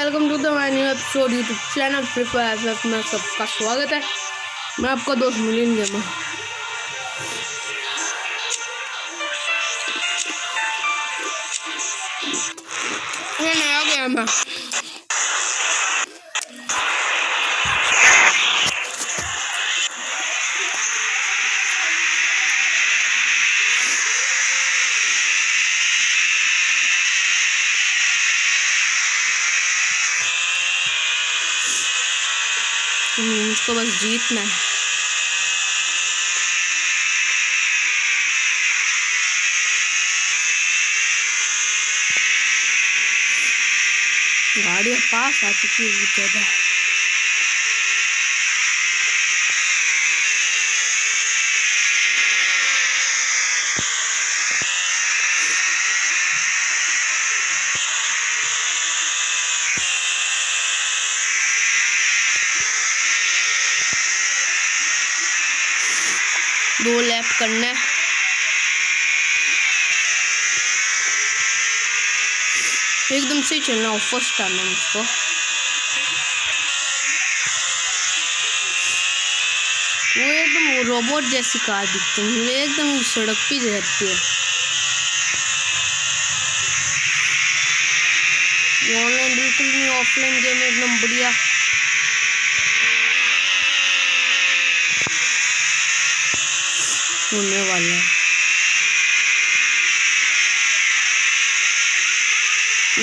Welcome to the my new episode YouTube channel free fire FF में सबका स्वागत है। मैं आपका दोस्त मिलिन गेमर। ये नया गेम है। मुझको बस जीतना है। गाड़ी पास आ चुकी है ज़्यादा। दो लैप करना है। एकदम से चलना हो, फर्स्ट आना है मुझको। वो एकदम रोबोट जैसी कार दिखती है, एकदम सड़क पे रहती है। ऑनलाइन बिल्कुल नहीं, ऑफलाइन गेम एकदम बढ़िया। होने वाला है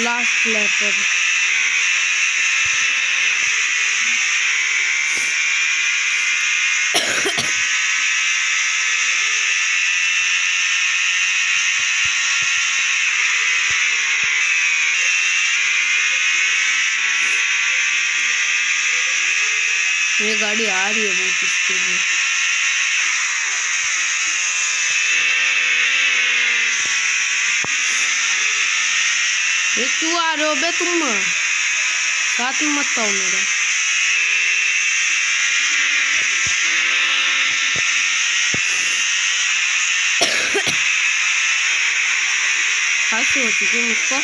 लास्ट लैप पर। ये गाड़ी आ रही है बहुत स्पीड में। ये क्यों आ रहे हो बे तुम? साथ में मत आओ मेरे। खांसी हो चुकी है मुझको।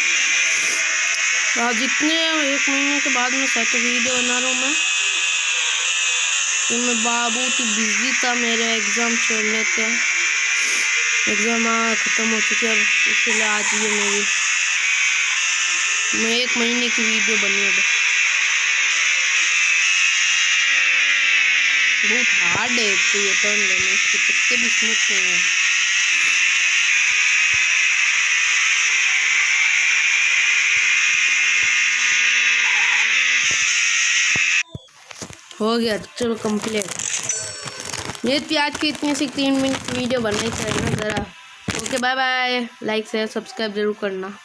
आज इतने 1 महीने के बाद में शायद वीडियो बना रहा हूँ मैं। तो मैं बहुत ही बिजी था, मेरे एग्ज़ाम चल रहे थे। एग्ज़ाम ख़त्म हो चुके अब, इसलिए आज ये मेरी 1 महीने की वीडियो बनी है। बहुत हार्ड है तो ये टर्न लेना, इसके चक्के भी स्मूथ नहीं है। हो गया, चलो कंप्लीट। ये थी आज की इतनी सी 3 मिनट वीडियो बनाई चाहिए ना ज़रा। Okay bye bye. Like share subscribe जरूर करना।